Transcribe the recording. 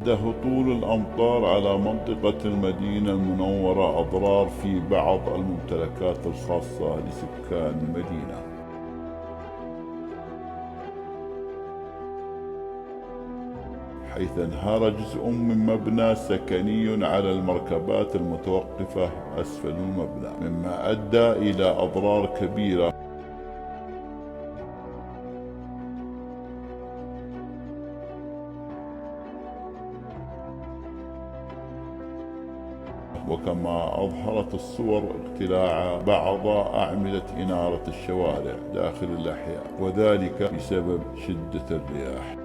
شهد هطول الأمطار على منطقة المدينة المنورة أضرار في بعض الممتلكات الخاصة لسكان المدينة، حيث انهار جزء من مبنى سكني على المركبات المتوقفة أسفل المبنى، مما أدى إلى أضرار كبيرة. وكما أظهرت الصور اقتلاع بعض أعمدة إنارة الشوارع داخل الأحياء، وذلك بسبب شدة الرياح.